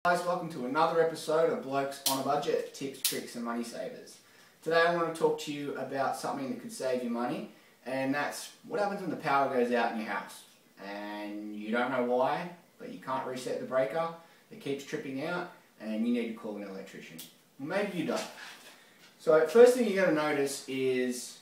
Guys, welcome to another episode of Blokes on a Budget, Tips, Tricks and Money Savers. Today I want to talk to you about something that could save you money, and that's what happens when the power goes out in your house and you don't know why, but you can't reset the breaker, it keeps tripping out and you need to call an electrician. Well, maybe you don't. So first thing you're going to notice is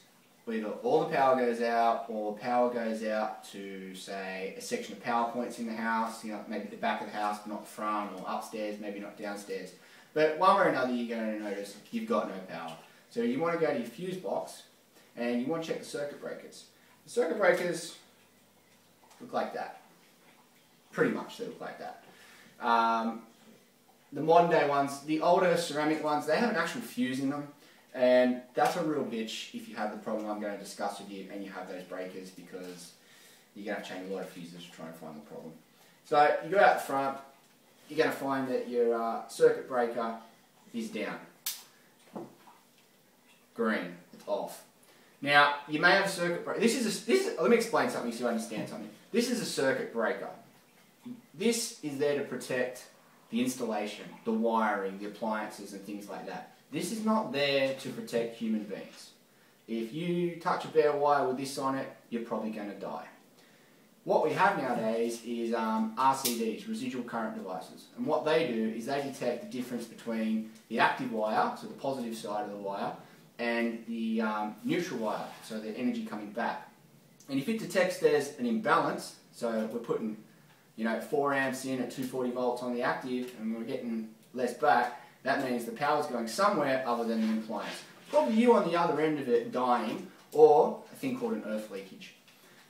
either all the power goes out or power goes out to, say, a section of power points in the house, maybe the back of the house, but not the front, or upstairs, maybe not downstairs. But one way or another you're going to notice you've got no power. So you want to go to your fuse box and you want to check the circuit breakers. The circuit breakers look like that. Pretty much they look like that. The modern day ones, the older ceramic ones, they have an actual fuse in them. And that's a real bitch if you have the problem I'm going to discuss with you and you have those breakers, because you're going to have to change a lot of fuses to try and find the problem. So you go out the front, you're going to find that your circuit breaker is down. Green, it's off. Now you may have a circuit breaker. Let me explain something so you understand something. This is a circuit breaker. This is there to protect the installation, the wiring, the appliances and things like that. This is not there to protect human beings. If you touch a bare wire with this on it, you're probably going to die. What we have nowadays is RCDs, residual current devices. And what they do is they detect the difference between the active wire, so the positive side of the wire, and the neutral wire, so the energy coming back. And if it detects there's an imbalance, so we're putting 4 amps in at 240 volts on the active and we're getting less back, that means the power's going somewhere other than the appliance. Probably you on the other end of it dying, or a thing called an earth leakage.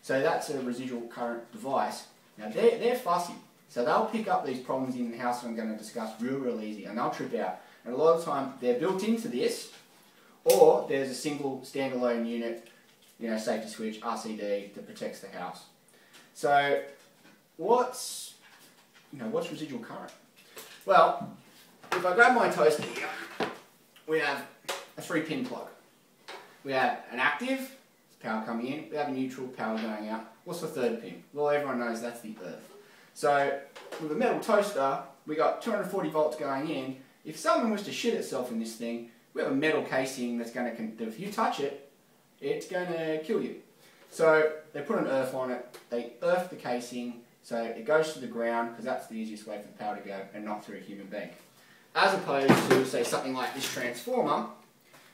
So that's a residual current device. Now they're fussy, so they'll pick up these problems in the house that I'm going to discuss real easy, and they'll trip out. And a lot of the time they're built into this, or there's a single standalone unit, safety switch, RCD, that protects the house. So what's residual current? Well, if I grab my toaster here, we have a 3-pin plug. We have an active, power coming in, we have a neutral, power going out. What's the third pin? Well, everyone knows that's the earth. So with a metal toaster, we got 240 volts going in. If something was to shit itself in this thing, we have a metal casing that's going to, if you touch it, it's going to kill you. So they put an earth on it, they earth the casing, so it goes to the ground, because that's the easiest way for the power to go, and not through a human being. As opposed to, say, something like this transformer,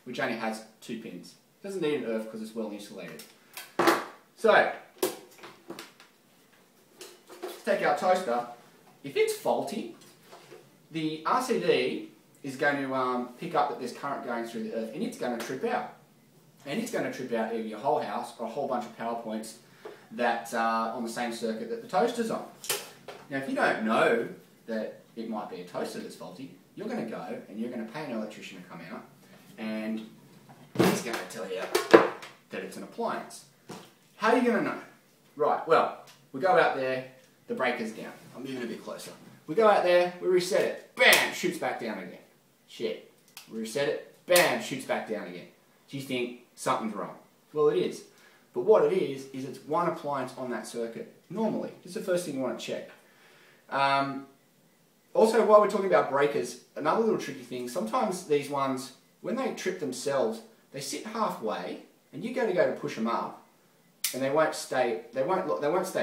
which only has 2 pins. Doesn't need an earth because it's well insulated. So, let's take our toaster. If it's faulty, the RCD is going to pick up that there's current going through the earth, and it's going to trip out. And it's going to trip out either your whole house or a whole bunch of power points that are on the same circuit that the toaster's on. Now, if you don't know that it might be a toaster that's faulty, you're going to go and you're going to pay an electrician to come out, and he's going to tell you that it's an appliance. How are you going to know? Right, well, we go out there, the breaker's down. I'm moving a bit closer. We go out there, we reset it, bam, shoots back down again. Shit. We reset it, bam, shoots back down again. Do you think something's wrong? Well, it is. But what it is it's one appliance on that circuit, normally. This is the first thing you want to check. Also, while we're talking about breakers, another little tricky thing, sometimes these ones, when they trip themselves, they sit halfway, and you go to push them up, and they won't stay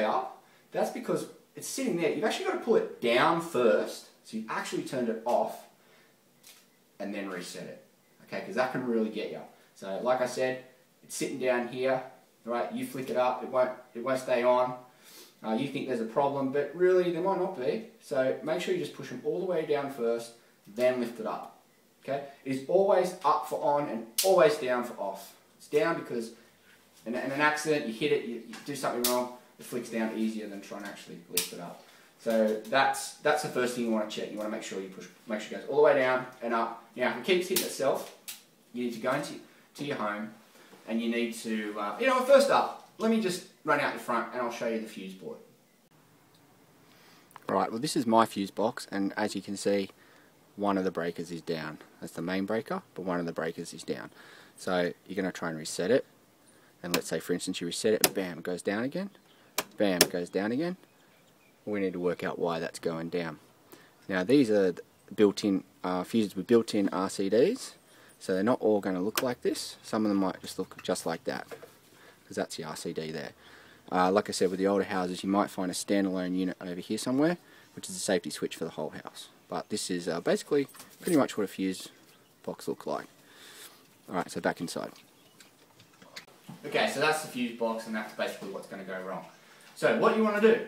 up. That's because it's sitting there. You've actually got to pull it down first, so you've actually turned it off, and then reset it. Okay, because that can really get you. So, like I said, it's sitting down here, right? You flick it up, it won't stay on. You think there's a problem, but really there might not be. So make sure you just push them all the way down first, then lift it up. Okay? It is always up for on and always down for off. It's down because in an accident, you hit it, you do something wrong, it flicks down easier than trying to actually lift it up. So that's the first thing you want to check. You want to make sure it goes all the way down and up. Now, if it keeps hitting itself, you need to go into your home and you need to, first up, let me just run out the front and I'll show you the fuse board. Alright, well this is my fuse box, and as you can see, one of the breakers is down. That's the main breaker, but one of the breakers is down. So you're going to try and reset it, and let's say for instance you reset it, bam, it goes down again, bam, it goes down again. We need to work out why that's going down. Now these are built-in fuses with built-in RCDs, so they're not all going to look like this. Some of them might just look just like that, because that's the RCD there. Like I said, with the older houses, you might find a standalone unit over here somewhere, which is a safety switch for the whole house. But this is basically pretty much what a fuse box looks like. Alright, so back inside. Okay, so that's the fuse box, and that's basically what's going to go wrong. So what you want to do,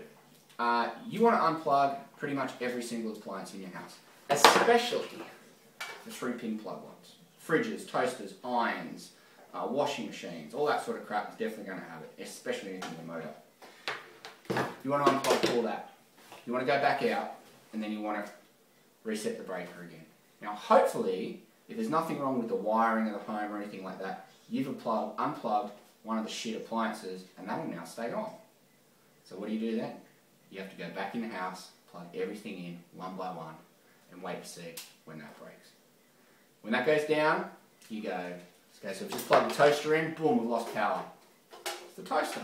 you want to unplug pretty much every single appliance in your house, especially the 3-pin plug ones. Fridges, toasters, irons, washing machines, all that sort of crap is definitely going to have it, especially anything with a motor. You want to unplug all that. You want to go back out, and then you want to reset the breaker again. Now hopefully, if there's nothing wrong with the wiring of the home or anything like that, you've unplugged one of the shit appliances, and that will now stay on. So what do you do then? You have to go back in the house, plug everything in one by one, and wait to see when that breaks. When that goes down, you go, okay, so just plug the toaster in, boom, we've lost power. It's the toaster.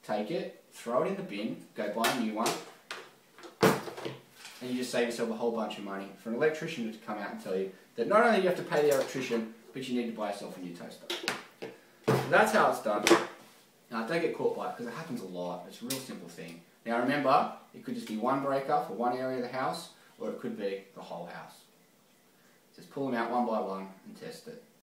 Take it, throw it in the bin, go buy a new one, and you just save yourself a whole bunch of money for an electrician to come out and tell you that not only do you have to pay the electrician, but you need to buy yourself a new toaster. So that's how it's done. Now don't get caught by it, because it happens a lot. It's a real simple thing. Now remember, it could just be one breaker for one area of the house, or it could be the whole house. Just pull them out one by one and test it.